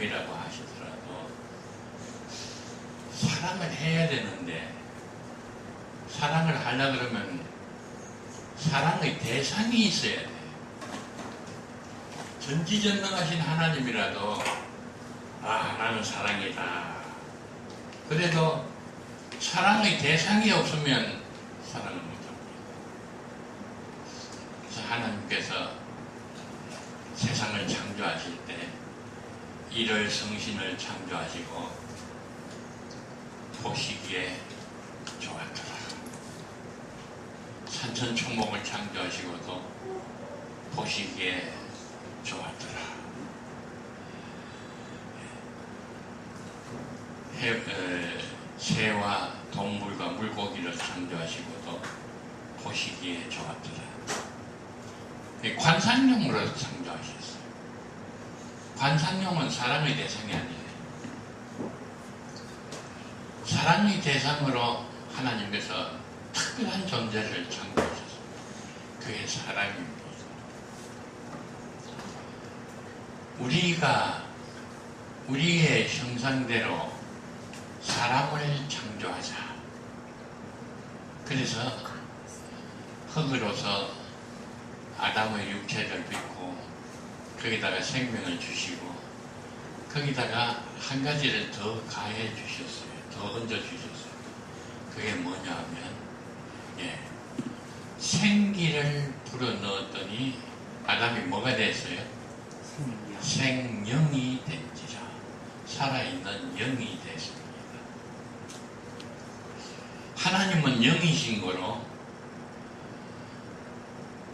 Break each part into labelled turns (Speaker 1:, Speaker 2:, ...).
Speaker 1: 이라고 하시더라도 사랑을 해야 되는데, 사랑을 하려고 그러면 사랑의 대상이 있어야 돼요. 전지전능하신 하나님이라도 나는 사랑이다. 그래도 사랑의 대상이 없으면 사랑을 못합니다. 그래서 하나님께서 세상을 창조하실 때 일월 성신을 창조하시고 보시기에 좋았더라. 산천초목을 창조하시고도 보시기에 좋았더라. 새와 동물과 물고기를 창조하시고도 보시기에 좋았더라. 관상용으로 창조하셨어요. 관상용은 사랑의 대상이 아니에요. 사랑의 대상으로 하나님께서 특별한 존재를 창조하셨어요. 그게 사랑입니다. 우리가 우리의 형상대로 사람을 창조하자. 그래서 흙으로서 아담의 육체를 빚고 거기다가 생명을 주시고 거기다가 한 가지를 더 가해 주셨어요. 더 얹어 주셨어요. 그게 뭐냐 하면 생기를 불어넣었더니 아담이 뭐가 됐어요? 생명이 된지라. 살아있는 영이 됐습니다. 하나님은 영이신 거로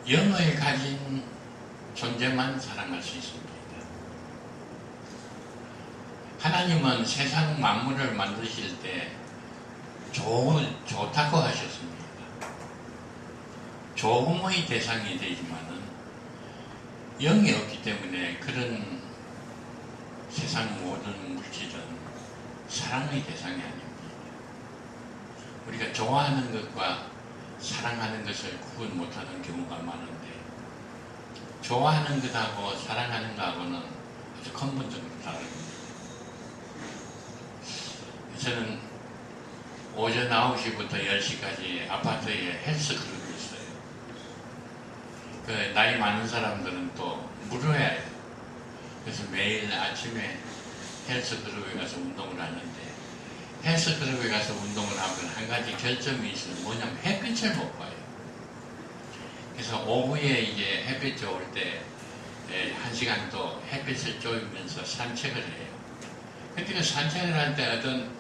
Speaker 1: 영을 가진 존재만 사랑할 수 있습니다. 하나님은 세상 만물을 만드실 때 좋다고 하셨습니다. 좋음의 대상이 되지만은 영이 없기 때문에 그런 세상 모든 물질은 사랑의 대상이 아닙니다. 우리가 좋아하는 것과 사랑하는 것을 구분 못하는 경우가 많은데, 좋아하는 것하고 사랑하는 것하고는 아주 근본적으로 다릅니다. 저는 오전 9시부터 10시까지 아파트에 헬스클럽이 있어요. 그 나이 많은 사람들은 또 물어야 해요. 그래서 매일 아침에 헬스클럽에 가서 운동을 하는데, 헬스클럽에 가서 운동을 하면 한 가지 결점이 있어요. 뭐냐면 햇빛을 못 봐요. 그래서 오후에 이제 햇빛 좋을 때 1시간 또 햇빛을 쬐면서 산책을 해요. 그때 그 산책을 할 때 어떤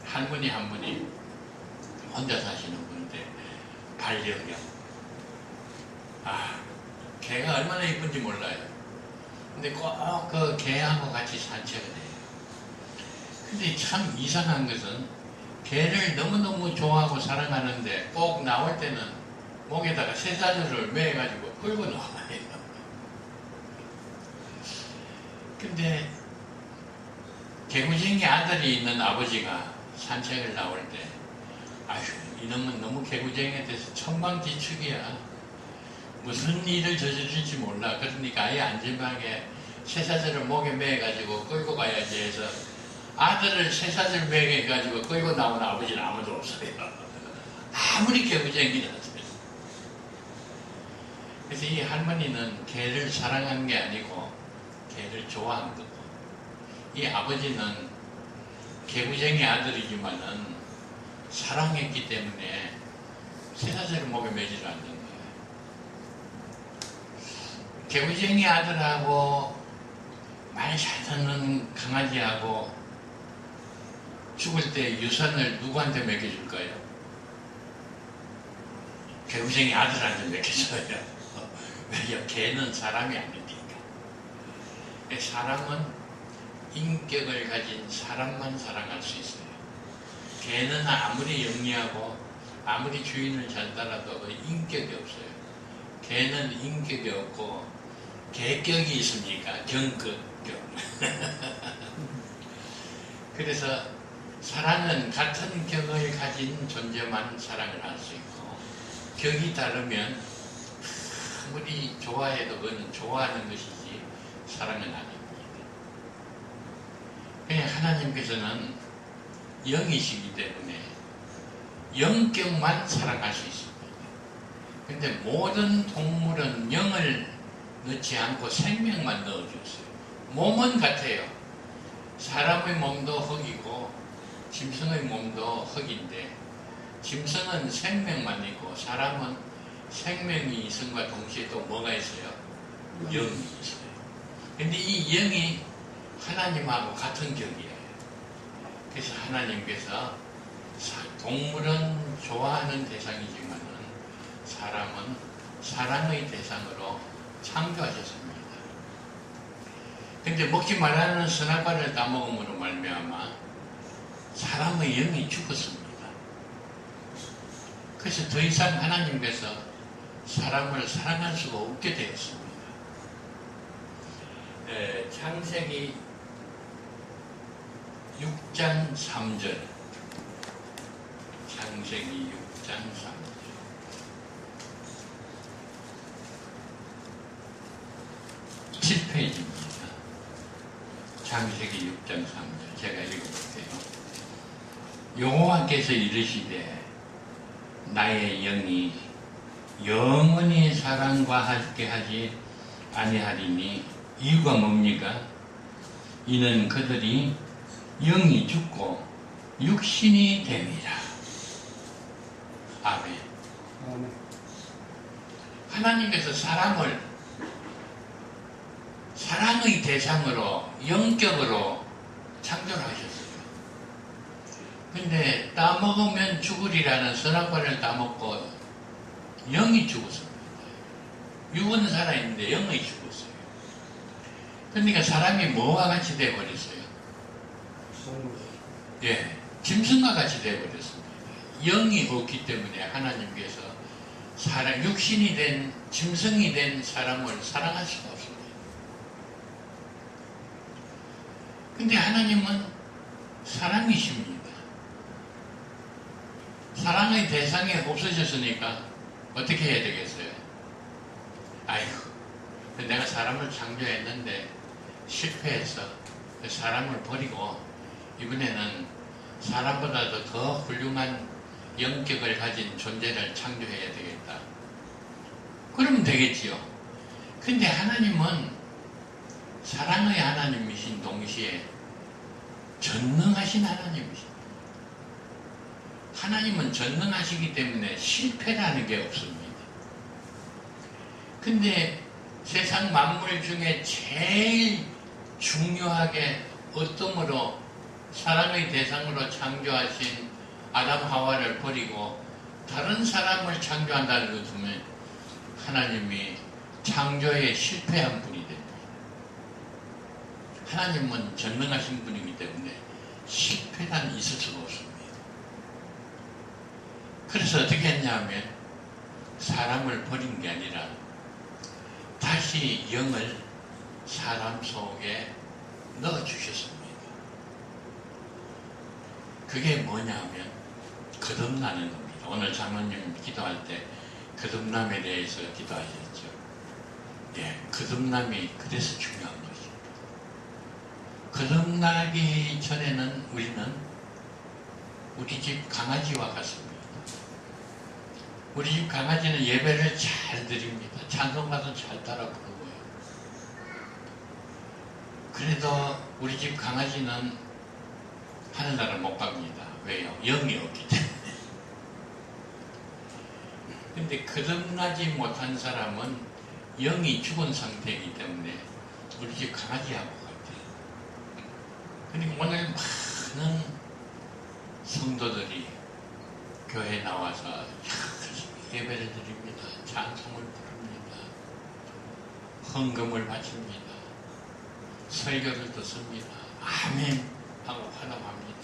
Speaker 1: 할머니 한 분이 혼자 사시는 분인데 반려견. 개가 얼마나 이쁜지 몰라요. 근데 꼭 그 개하고 같이 산책을 해요. 근데 참 이상한 것은 개를 너무너무 좋아하고 사랑하는데 꼭 나올 때는 목에다가 쇠사슬을 매가지고 끌고 나와요. 근데 개구쟁이 아들이 있는 아버지가 산책을 나올 때 이놈은 너무 개구쟁이에 대해서 천방지축이야. 무슨 일을 저지를지 몰라. 그러니까 아예 안전하게 쇠사슬을 목에 매가지고 끌고 가야지 해서 아들을 쇠사슬 매가지고 끌고 나온 아버지는 아무도 없어요. 아무리 개구쟁이라도. 그래서 이 할머니는 개를 사랑한 게 아니고 개를 좋아한 거고, 이 아버지는 개구쟁이 아들이지만은 사랑했기 때문에 쇠사슬을 목에 매지를 않는 거예요. 개구쟁이 아들하고 말 잘 듣는 강아지하고 죽을 때 유산을 누구한테 맡겨줄 거예요? 개구쟁이 아들한테 맡겨줘요. 왜요? 개는 사람이 아니니까. 사람은 인격을 가진 사람만 사랑할 수 있어요. 개는 아무리 영리하고 아무리 주인을 잘 따라도 인격이 없어요. 개는 인격이 없고 개격이 있으니까 경극격. 그래서 사랑은 같은 격을 가진 존재만 사랑을 할 수 있고, 격이 다르면 아무리 좋아해도 그건 좋아하는 것이지 사랑은 아닙니다. 하나님께서는 영이시기 때문에 영격만 사랑할 수 있습니다. 근데 모든 동물은 영을 넣지 않고 생명만 넣어줬어요. 몸은 같아요. 사람의 몸도 흙이고 짐승의 몸도 흙인데 짐승은 생명만 있고 사람은 생명이 있음과 동시에 또 뭐가 있어요? 영이 있어요. 근데 이 영이 하나님하고 같은 격이에요. 그래서 하나님께서 동물은 좋아하는 대상이지만 사람은 사랑의 대상으로 창조하셨습니다. 근데 먹지 말라는 선악과를 따먹음으로 말미암아 사람의 영이 죽었습니다. 그래서 더 이상 하나님께서 사람을 사랑할 수가 없게 되었습니다. 창세기 6장 3절, 창세기 6장 3절. 7페이지입니다. 창세기 6장 3절 제가 읽어볼게요. 여호와께서 이르시되 나의 영이 영원히 사람과 함께 하지 아니하리니 이유가 뭡니까? 이는 그들이 영이 죽고 육신이 됨이라. 아멘. 하나님께서 사람을 사랑의 대상으로 영격으로 창조를 하셨어요. 근데 따먹으면 죽으리라는 선악과를 따먹고 영이 죽었습니다. 육은 살아있는데 영이 죽었어요. 그러니까 사람이 뭐와 같이 되어버렸어요? 예, 짐승과 같이 되어버렸습니다. 영이 없기 때문에 하나님께서 육신이 된 짐승이 된 사람을 사랑할 수가 없습니다. 근데 하나님은 사랑이십니다. 사랑의 대상이 없어졌으니까 어떻게 해야 되겠어요? 아이고, 내가 사람을 창조했는데 실패해서 사람을 버리고 이번에는 사람보다도 더 훌륭한 영격을 가진 존재를 창조해야 되겠다. 그러면 되겠지요. 근데 하나님은 사랑의 하나님이신 동시에 전능하신 하나님이십니다. 하나님은 전능하시기 때문에 실패라는 게 없습니다. 근데 세상 만물 중에 제일 중요하게 어떤 사랑의 대상으로 창조하신 아담 하와를 버리고 다른 사람을 창조한다는 것은 하나님이 창조에 실패한 분이 됩니다. 하나님은 전능하신 분이기 때문에 실패란 있을 수가 없습니다. 그래서 어떻게 했냐면 사람을 버린 게 아니라 다시 영을 사람 속에 넣어주셨습니다. 그게 뭐냐면 거듭나는 겁니다. 오늘 장로님 기도할 때 거듭남에 대해서 기도하셨죠. 예, 거듭남이 그래서 중요한 것입니다. 거듭나기 전에는 우리는 우리 집 강아지와 같습니다. 우리 집 강아지는 예배를 잘 드립니다. 찬송가도 잘 따라 부르고요. 그래도 우리 집 강아지는 하늘나라를 못 갑니다. 왜요? 영이 없기 때문에. 근데 거듭나지 못한 사람은 영이 죽은 상태이기 때문에 우리 집 강아지하고 같아요. 그러니까 오늘 많은 성도들이 교회에 나와서 예배를 드립니다. 찬송을 부릅니다. 헌금을 바칩니다. 설교를 듣습니다. 아멘 하고 환호합니다.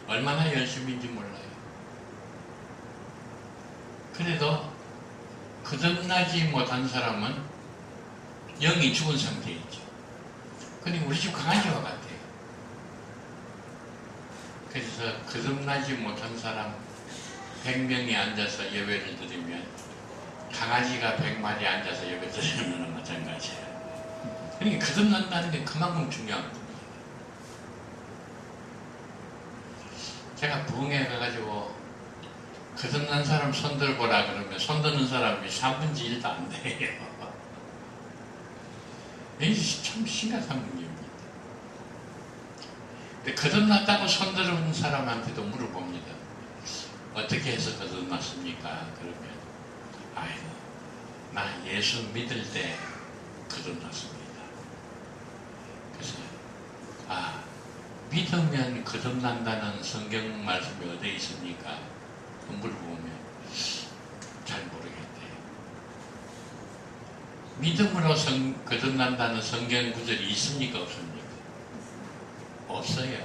Speaker 1: 얼마나 열심인지 몰라요. 그래도 거듭나지 못한 사람은 영이 죽은 상태이죠. 그러니까 우리 집 강아지와 같아요. 그래서 거듭나지 못한 사람 100명이 앉아서 예배를 드리면 강아지가 100마리 앉아서 예배 드리는 거나 마찬가지예요. 그러니까 거듭난다는 게 그만큼 중요한 겁니다. 제가 부흥회 가가지고 거듭난 사람 손들보라 그러면 손드는 사람이 3분의 1도 안 돼요. 이게 참 심각한 문제입니다. 근데 거듭났다고 손드는 사람한테도 물어봅니다. 어떻게 해서 거듭났습니까? 그러면 아이고 나 예수 믿을 때 거듭났습니다. 그래서 믿으면 거듭난다는 성경 말씀이 어디에 있습니까? 물어보면 잘 모르겠대요. 믿음으로 거듭난다는 성경 구절이 있습니까? 없습니까? 없어요.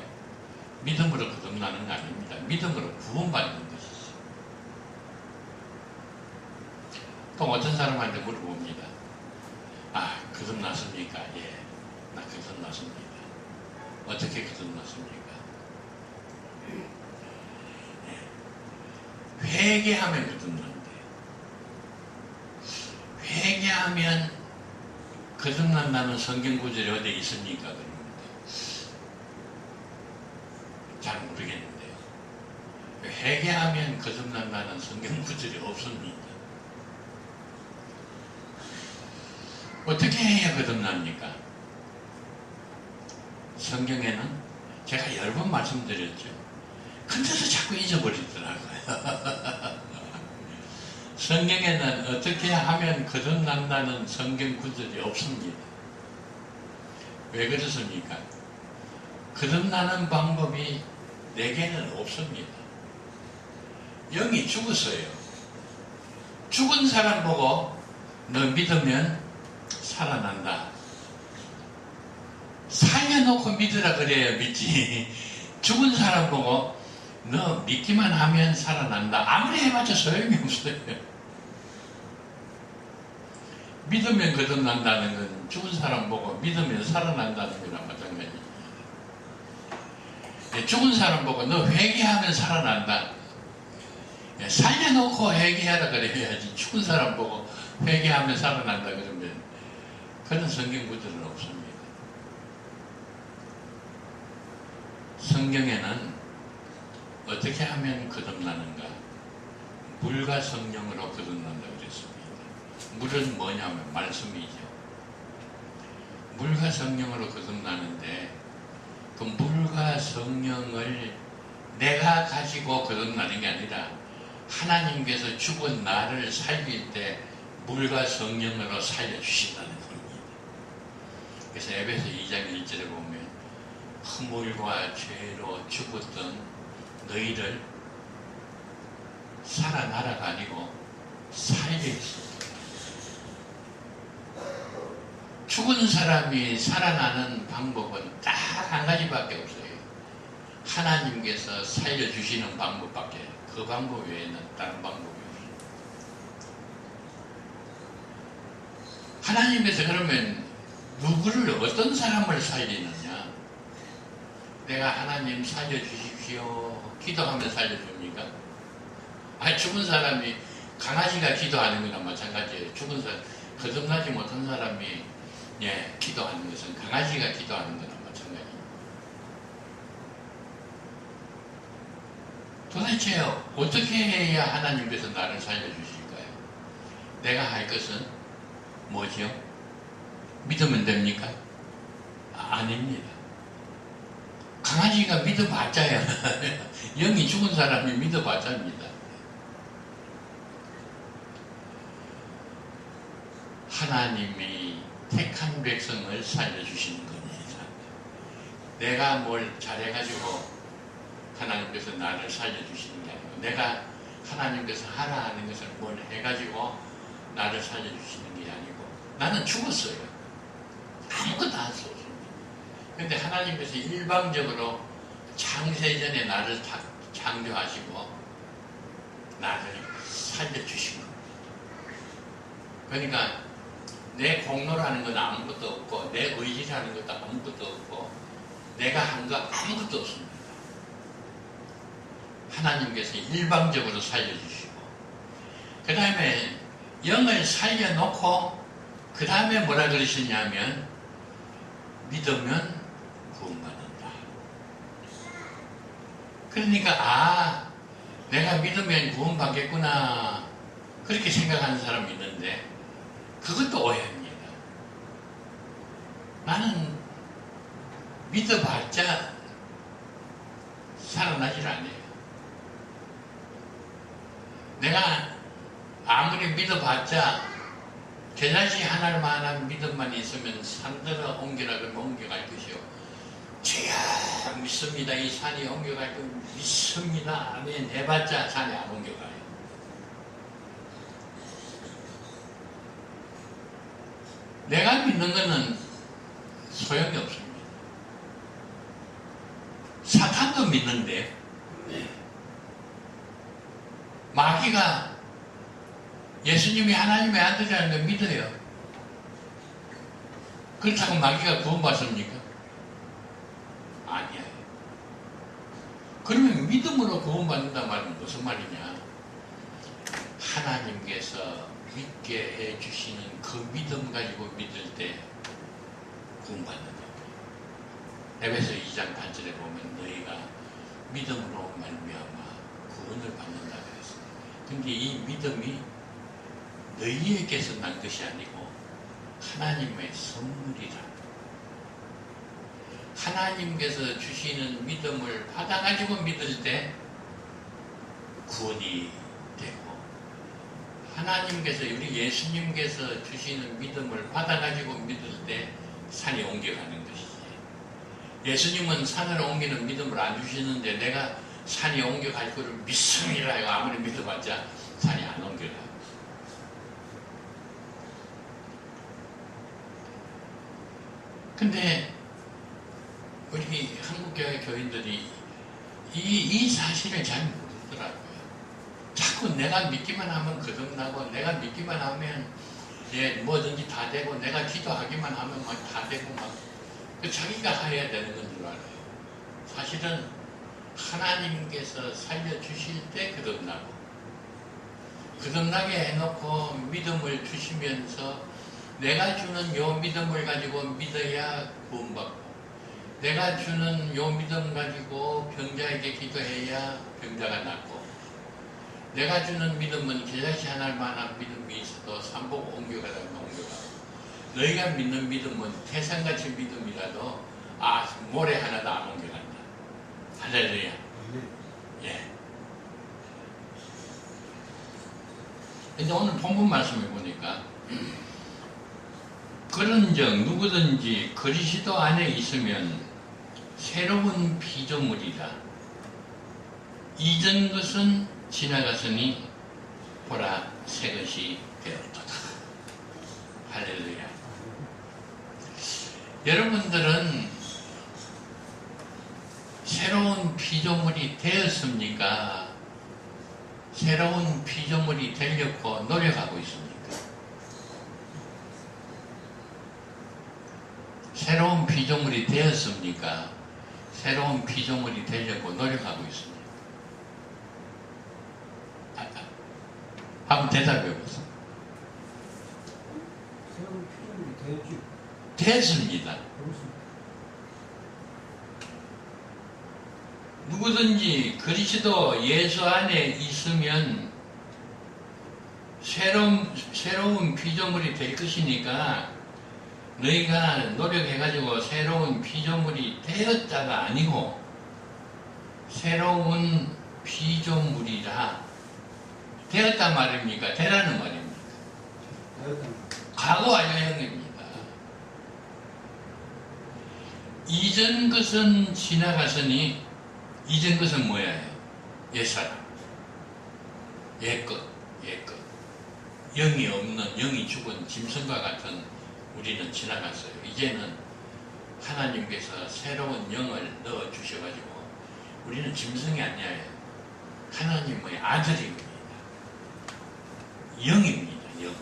Speaker 1: 믿음으로 거듭나는 거 아닙니다. 믿음으로 구원받는 것이죠. 또 어떤 사람한테 물어봅니다. 거듭났습니까? 예, 나 거듭났습니다. 어떻게 거듭났습니까? 회개하면 거듭난대요. 회개하면 거듭난다는 성경 구절이 어디에 있습니까? 그럽니다. 잘 모르겠는데요. 회개하면 거듭난다는 성경 구절이 없습니다. 어떻게 해야 거듭납니까? 성경에는 제가 여러 번 말씀드렸죠. 근데도 자꾸 잊어버리더라고요. 성경에는 어떻게 하면 거듭난다는 성경 구절이 없습니다. 왜 그렇습니까? 거듭나는 방법이 내게는 없습니다. 영이 죽었어요. 죽은 사람 보고 너 믿으면 살아난다. 살려놓고 믿으라 그래야 믿지. 죽은 사람 보고 너 믿기만 하면 살아난다. 아무리 해봤자 소용이 없어요. 믿으면 거듭난다는 건 죽은 사람 보고 믿으면 살아난다는 거랑 마찬가지입니다. 죽은 사람 보고 너 회개하면 살아난다. 살려놓고 회개하라 그래야지. 죽은 사람 보고 회개하면 살아난다 그러면 그런 성경 구절은 없습니다. 성경에는 어떻게 하면 거듭나는가? 물과 성령으로 거듭난다 그랬습니다. 물은 뭐냐면 말씀이죠. 물과 성령으로 거듭나는데 그 물과 성령을 내가 가지고 거듭나는 게 아니라 하나님께서 죽은 나를 살릴 때 물과 성령으로 살려주신다는 겁니다. 그래서 에베소 2장 1절에 보면 허물과 죄로 죽었던 너희를 살아나라가 아니고 살려있습니다. 죽은 사람이 살아나는 방법은 딱 한 가지밖에 없어요. 하나님께서 살려주시는 방법밖에, 그 방법 외에는 다른 방법이 없어요. 하나님께서 그러면 누구를, 어떤 사람을 살리느냐? 내가 하나님 살려주십시오 기도하면 살려줍니까? 죽은 사람이, 강아지가 기도하는 거나 마찬가지예요. 죽은 사람, 거듭나지 못한 사람이 기도하는 것은 강아지가 기도하는 거나 마찬가지입니다. 도대체 어떻게 해야 하나님께서 나를 살려주실까요? 내가 할 것은 뭐지요? 믿으면 됩니까? 아닙니다. 강아지가 믿어봤자야. 영이 죽은 사람이 믿어봤자입니다. 하나님이 택한 백성을 살려주시는 겁니다. 내가 뭘 잘해가지고 하나님께서 나를 살려주시는 게 아니고, 내가 하나님께서 하라 하는 것을 뭘 해가지고 나를 살려주시는 게 아니고, 나는 죽었어요. 아무것도 할 수 없습니다. 근데 하나님께서 일방적으로 창세전에 나를 창조하시고 나를 살려주신 겁니다. 그러니까 내 공로라는 건 아무것도 없고, 내 의지라는 것도 아무것도 없고, 내가 한 거 아무것도 없습니다. 하나님께서 일방적으로 살려주시고, 그 다음에 영을 살려놓고, 그 다음에 뭐라 그러시냐면 믿으면 구원받는다. 그 그러니까 내가 믿으면 구원받겠구나 그렇게 생각하는 사람이 있는데 그것도 오해입니다. 나는 믿어봤자 살아나질 않아요. 내가 아무리 믿어봤자 제자식 하나만한 믿음만 있으면 산들어 옮겨라 그러면 옮겨갈 것이요. 주야 믿습니다. 이 산이 옮겨갈 거 믿습니다. 아멘 해봤자 산이 안 옮겨가요. 내가 믿는 것은 소용이 없습니다. 사탄도 믿는데 마귀가 예수님이 하나님의 아들이라는 걸 믿어요. 그렇다고 마귀가 구원받습니까? 아니에요. 그러면 믿음으로 구원받는단 말은 무슨 말이냐? 하나님께서 믿게 해주시는 그 믿음 가지고 믿을 때 구원받는다. 에베소 2장 8절에 보면 너희가 믿음으로 말미암아 구원을 받는다 그랬습니다. 근데 이 믿음이 너희에게서 난 것이 아니고 하나님의 선물이라. 하나님께서 주시는 믿음을 받아가지고 믿을 때 구원이 되고, 하나님께서 우리 예수님께서 주시는 믿음을 받아가지고 믿을 때 산이 옮겨가는 것이지. 예수님은 산을 옮기는 믿음을 안 주시는데 내가 산이 옮겨갈 거를 믿습니다 이거 아무리 믿어봤자 산이 안 옮겨가. 근데 우리 한국교회 교인들이 이 사실을 잘 모르더라고요. 자꾸 내가 믿기만 하면 거듭나고 내가 믿기만 하면 뭐든지 다 되고 내가 기도하기만 하면 막 다 되고 막 자기가 해야 되는 건 줄 알아요. 사실은 하나님께서 살려주실 때 거듭나고 거듭나게 해놓고 믿음을 주시면서 내가 주는 요 믿음을 가지고 믿어야 구원받고 내가 주는 요 믿음 가지고 병자에게 기도해야 병자가 낫고 내가 주는 믿음은 제자식 하나만한 믿음이 있어도 삼복 옮겨가다가 옮겨가고 너희가 믿는 믿음은 태산같이 믿음이라도 모래 하나도 안 옮겨간다. 할렐루야. 예. 근데 오늘 본문 말씀을 보니까 그런즉 누구든지 그리스도 안에 있으면 새로운 피조물이라. 이전 것은 지나갔으니 보라 새 것이 되었도다. 할렐루야. 여러분들은 새로운 피조물이 되었습니까? 새로운 피조물이 되려고 노력하고 있습니까? 새로운 피조물이 되었습니까? 새로운 피조물이 되려고 노력하고 있습니다. 한번 대답해 보세요.
Speaker 2: 새로운 피조물이 되었죠.
Speaker 1: 됐습니다. 누구든지 그리스도 예수 안에 있으면 새로운 피조물이 될 것이니까 너희가 노력해가지고 새로운 피조물이 되었다가 아니고 새로운 피조물이라 되었단 말입니까? 되라는 말입니까? 과거 완료형입니다. 이전 것은 지나갔으니 이전 것은 뭐예요? 옛사람, 옛것. 영이 없는, 영이 죽은 짐승과 같은 우리는 지나갔어요. 이제는 하나님께서 새로운 영을 넣어주셔가지고 우리는 짐승이 아니에요. 하나님의 아들입니다. 영입니다. 영.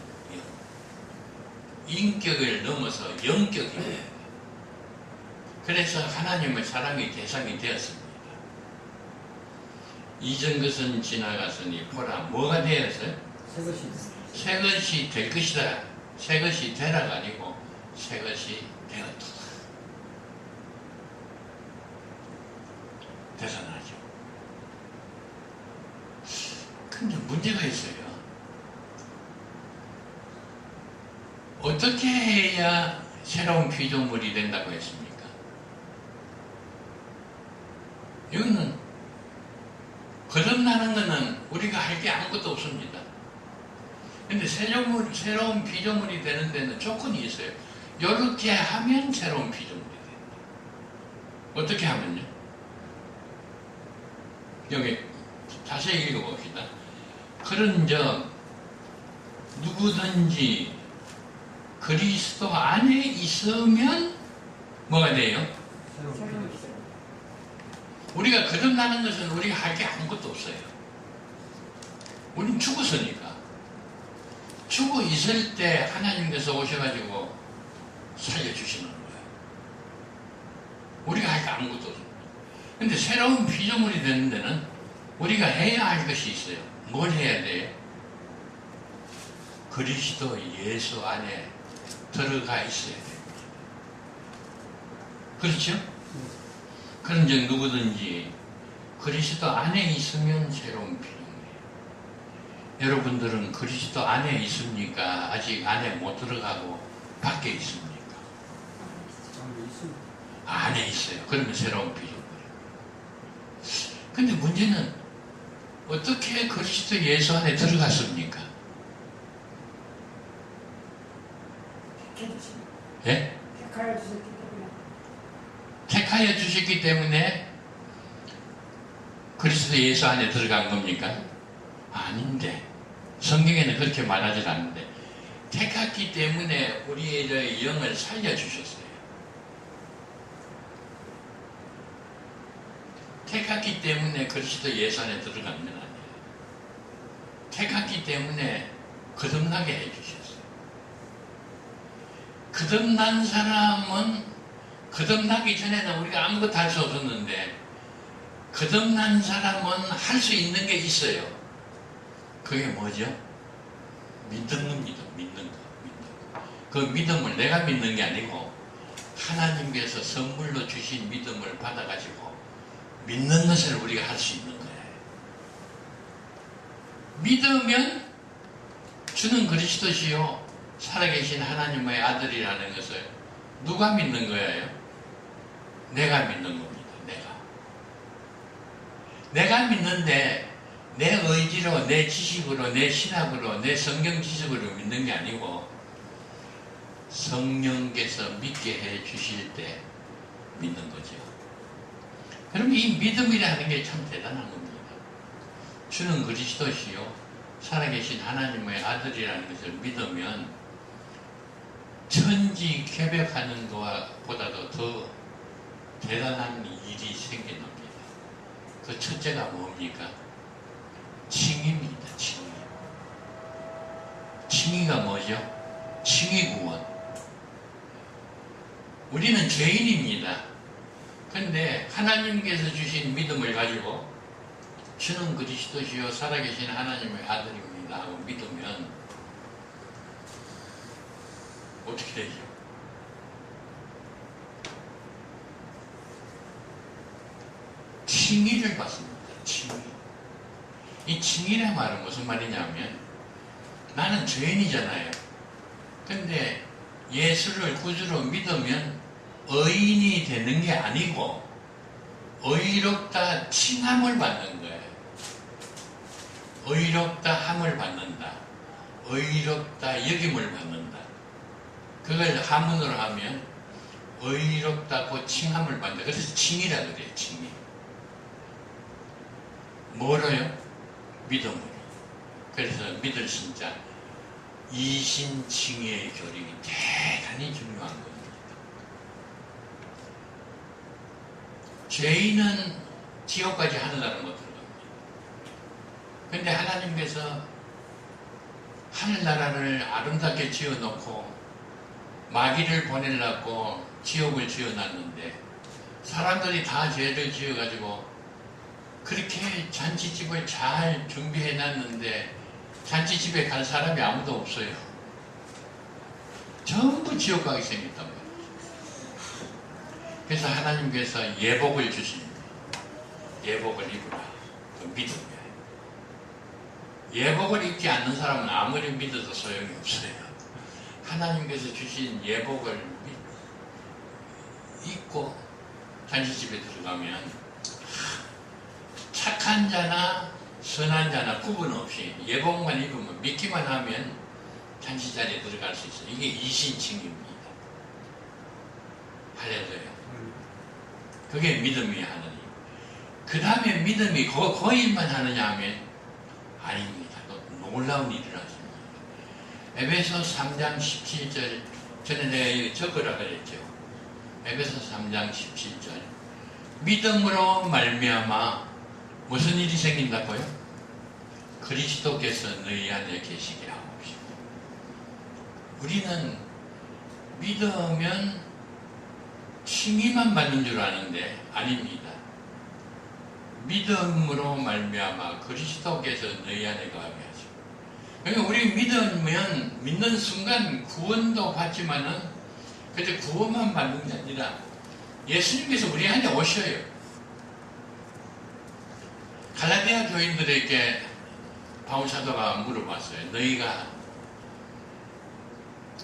Speaker 1: 인격을 넘어서 영격입니다. 그래서 하나님의 사랑의 대상이 되었습니다. 이전 것은 지나갔으니 보라 뭐가 되었어요? 새 것이 될 것이다. 새 것이 되라가 아니고 새 것이 되었다. 대단하죠. 문제가 있어요. 어떻게 해야 새로운 피조물이 된다고 했습니까? 이거는 거듭나는 것은 우리가 할 게 아무것도 없습니다. 근데 새로운 피조물이 되는 데는 조건이 있어요. 이렇게 하면 새로운 피조물이 됩니다. 어떻게 하면요? 여기 자세히 읽어봅시다. 그런즉 누구든지 그리스도 안에 있으면 뭐가 돼요?
Speaker 2: 새로운 피조.
Speaker 1: 우리가 거듭나는 것은 우리가 할 게 아무것도 없어요. 우리는 죽었으니까. 죽어 있을 때 하나님께서 오셔가지고 살려주시는 거예요. 우리가 할 게 아무것도 없습니다. 근데 새로운 피조물이 되는 데는 우리가 해야 할 것이 있어요. 뭘 해야 돼요? 그리스도 예수 안에 들어가 있어야 됩니다. 그렇죠? 그런즉 누구든지 그리스도 안에 있으면 새로운 피조물이에요. 여러분들은 그리스도 안에 있습니까? 아직 안에 못 들어가고 밖에 있습니까? 안에 있어요. 그러면 새로운 피조물이에요. 근데 문제는 어떻게 그리스도 예수 안에 들어갔습니까? 예? 택하여 주셨기 때문에 그리스도 예수 안에 들어간 겁니까? 아닌데, 성경에는 그렇게 말하지 않는데, 택했기 때문에 우리의 영을 살려주셨어요. 택했기 때문에 그리스도 예수 안에 들어가는 건 아니에요. 택했기 때문에 거듭나게 해주셨어요. 거듭난 사람은 거듭나기 전에는 우리가 아무것도 할 수 없었는데 거듭난 사람은 할 수 있는 게 있어요. 그게 뭐죠? 믿는 겁니다. 믿는 거. 그 믿음을 내가 믿는 게 아니고 하나님께서 선물로 주신 믿음을 받아가지고 믿는 것을 우리가 할 수 있는 거예요. 믿으면 주는 그리스도시요 살아계신 하나님의 아들이라는 것을 누가 믿는 거예요? 내가 믿는 겁니다. 내가 믿는데 내 의지로, 내 지식으로, 내 신학으로, 내 성경 지식으로 믿는 게 아니고 성령께서 믿게 해 주실 때 믿는 거죠. 그럼 이 믿음이라는 게 참 대단한 겁니다. 주는 그리스도시요 살아계신 하나님의 아들이라는 것을 믿으면 천지 개벽하는 것보다도 더 대단한 일이 생겨납니다. 그 첫째가 뭡니까? 칭의입니다. 칭의. 칭의가 뭐죠? 칭의 구원. 우리는 죄인입니다. 근데 하나님께서 주신 믿음을 가지고 주는 그리스도시요 살아계신 하나님의 아들입니다 하고 믿으면 어떻게 되죠? 칭의를 받습니다. 칭의. 이 칭의란 말은 무슨 말이냐면 나는 죄인이잖아요. 근데 예수를 구주로 믿으면 의인이 되는 게 아니고 의롭다 칭함을 받는 거예요. 의롭다 함을 받는다. 의롭다 여김을 받는다. 그걸 한문으로 하면 의롭다고 칭함을 받는다. 그래서 칭이라 그래요. 칭이. 뭐로요? 믿음으로. 그래서 믿을 신자 이신칭의의 교리가 대단히 중요한 겁니다. 죄인은 지옥까지 하늘나라 못 들어갑니다. 근데 하나님께서 하늘나라를 아름답게 지어놓고 마귀를 보내려고 지옥을 지어놨는데 사람들이 다 죄를 지어가지고 그렇게 잔치집을 잘 준비해놨는데 잔치집에 갈 사람이 아무도 없어요. 전부 지옥 가게 생겼단 말이에요. 그래서 하나님께서 예복을 주십니다. 예복을 입으라. 그 믿음이에요. 예복을 입지 않는 사람은 아무리 믿어도 소용이 없어요. 하나님께서 주신 예복을 입고 잔치집에 들어가면 착한 자나 선한 자나 구분 없이 예복만 입으면 믿기만 하면 잔치 자리에 들어갈 수 있어요. 이게 이신칭입니다. 할렐루야. 그게 믿음이 하느님. 그 다음에 믿음이 그 일만 하느냐 하면 아닙니다. 놀라운 일을 하십니다. 에베소 3장 17절 전에 내가 이거 적으라 그랬죠. 에베소 3장 17절 믿음으로 말미암아 무슨 일이 생긴다고요? 그리스도께서 너희 안에 계시게 하옵시고. 우리는 믿으면 칭의만 받는 줄 아는데 아닙니다. 믿음으로 말미암아 그리스도께서 너희 안에 거하게 하시고. 그러니까 우리 믿으면 믿는 순간 구원도 받지만은 그저 구원만 받는 게 아니라 예수님께서 우리 안에 오셔요. 갈라디아 교인들에게 바울 사도가 물어봤어요. 너희가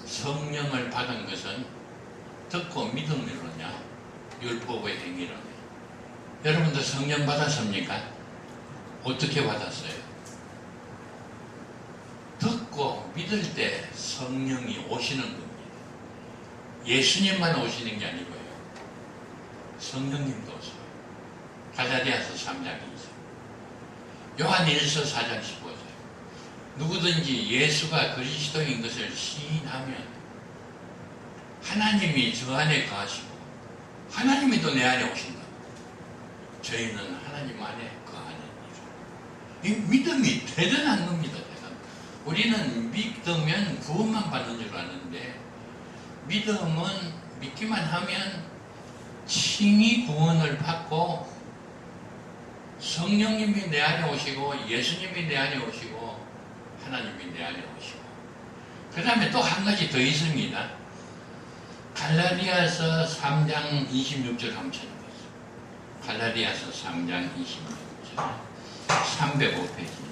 Speaker 1: 성령을 받은 것은 듣고 믿음으로냐 율법의 행위로냐. 여러분도 성령 받았습니까? 어떻게 받았어요? 듣고 믿을 때 성령이 오시는 겁니다. 예수님만 오시는 게 아니고요. 성령님도 오세요. 갈라디아서 3장 2절. 요한일서 4장 15절. 누구든지 예수가 그리스도인 것을 시인하면 하나님이 저 안에 거하시고 하나님이 또 내 안에 오신다. 저희는 하나님 안에 거하느니라. 이 믿음이 대단한 겁니다. 대단. 우리는 믿으면 구원만 받는 줄 아는데 믿음은 믿기만 하면 칭의 구원을 받고 성령님이 내 안에 오시고 예수님이 내 안에 오시고 하나님이 내 안에 오시고 그 다음에 또 한 가지 더 있습니다. 갈라디아서 3장 26절 한번 찾아보세요. 갈라디아서 3장 26절 305페이지입니다.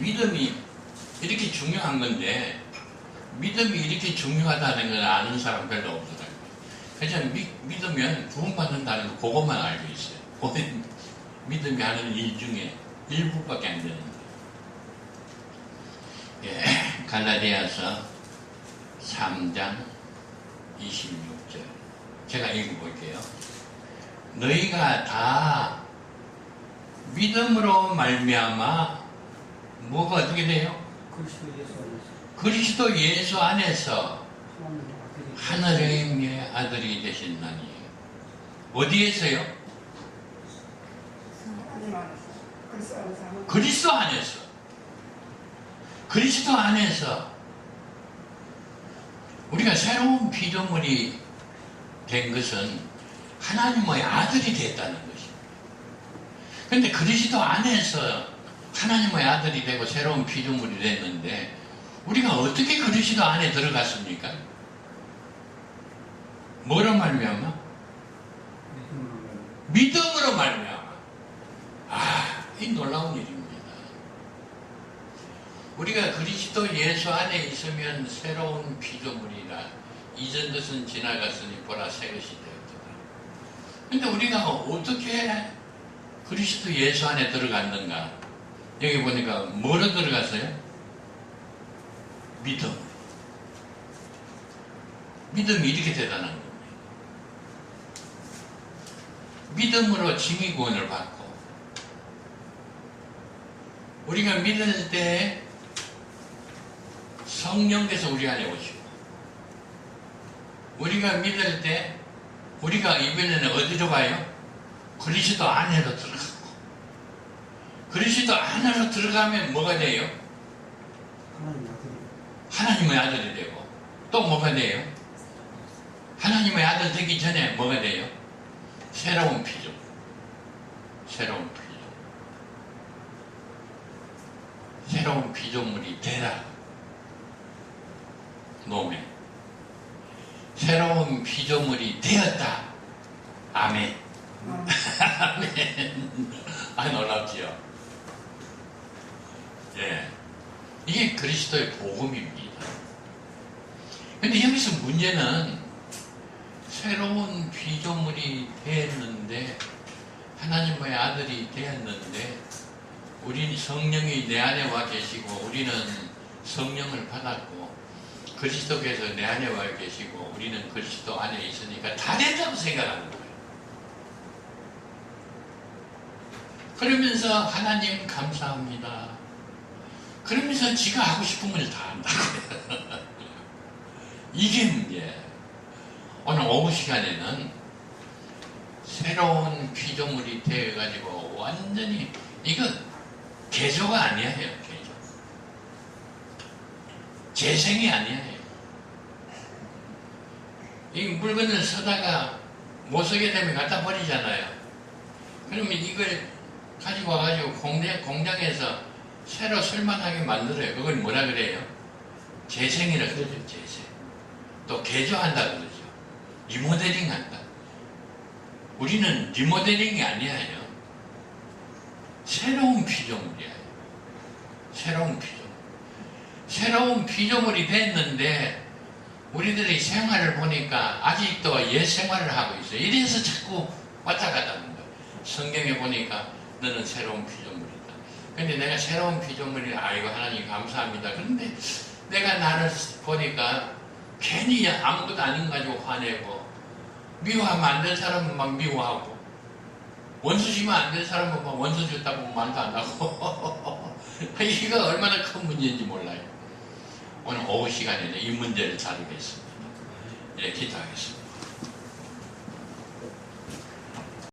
Speaker 1: 믿음이 이렇게 중요한 건데 믿음이 이렇게 중요하다는 걸 아는 사람 별로 없더라고요. 그래서 믿으면 구원받는다는 거 그것만 알고 있어요. 믿음이 하는 일 중에 일부밖에 안 되는 거예요. 예, 갈라디아서 3장 26절 제가 읽어볼게요. 너희가 다 믿음으로 말미암아 뭐가 어떻게 돼요? 그리스도 예수 안에서 하늘의 아들이 되신다니. 어디에서요? 그리스도 안에서. 그리스도 안에서 우리가 새로운 피조물이 된 것은 하나님의 아들이 됐다는 것입니다. 그런데 그리스도 안에서 하나님의 아들이 되고 새로운 피조물이 됐는데 우리가 어떻게 그리스도 안에 들어갔습니까? 뭐로 말미암아? 믿음으로 말미암아. 이 놀라운 일입니다. 우리가 그리스도 예수 안에 있으면 새로운 피조물이라 이전 것은 지나갔으니 보라 새 것이 되었다. 그런데 우리가 어떻게 그리스도 예수 안에 들어갔는가? 여기 보니까 뭐로 들어갔어요? 믿음. 믿음이 이렇게 대단한 겁니다. 믿음으로 칭의 구원을 받고 우리가 믿을 때 성령께서 우리 안에 오시고 우리가 믿을 때 우리가 이번에는 어디로 가요? 그리스도 안으로 들어가고 그리스도 안으로 들어가면 뭐가 돼요? 하나님의 아들이 되고 또 뭐가 돼요? 하나님의 아들 되기 전에 뭐가 돼요? 새로운 피조. 새로운 피조. 새로운 피조물이 되라. 노매. 새로운 피조물이 되었다. 아멘. 아멘. 아, 놀랍지요? 예. 이게 그리스도의 복음입니다. 근데 여기서 문제는 새로운 피조물이 되었는데, 하나님의 아들이 되었는데, 우리는 성령이 내 안에 와 계시고, 우리는 성령을 받았고, 그리스도께서 내 안에 와 계시고, 우리는 그리스도 안에 있으니까 다 된다고 생각하는 거예요. 그러면서 하나님 감사합니다. 그러면서 지가 하고 싶은 걸 다 한다고요. 이게 문제예요. 오늘 오후 시간에는 새로운 피조물이 되어가지고 완전히, 이거 개조가 아니에요. 개조. 재생이 아니에요. 이 물건을 쓰다가 못 쓰게 되면 갖다 버리잖아요. 그러면 이걸 가지고 와가지고 공장에서 새로 쓸만하게 만들어요. 그걸 뭐라 그래요? 재생이라 그러죠. 재생. 또 개조한다 그러죠. 리모델링 한다. 우리는 리모델링이 아니에요. 새로운 피조물이에요. 새로운 피조물. 새로운 피조물이 됐는데 우리들의 생활을 보니까 아직도 옛 생활을 하고 있어요. 이래서 자꾸 왔다 갔다 하는 거예요. 성경에 보니까 너는 새로운 피조물이다. 근데 내가 새로운 피조물이라, 아이고 하나님 감사합니다. 그런데 내가 나를 보니까 괜히 아무것도 아닌 거 가지고 화내고, 미워하면 안 될 사람은 막 미워하고, 원수 지면 안 될 사람은 막 원수 줬다고 말도 안 하고 이거 얼마나 큰 문제인지 몰라요. 오늘 오후 시간에는 이 문제를 다루겠습니다. 예, 기도하겠습니다.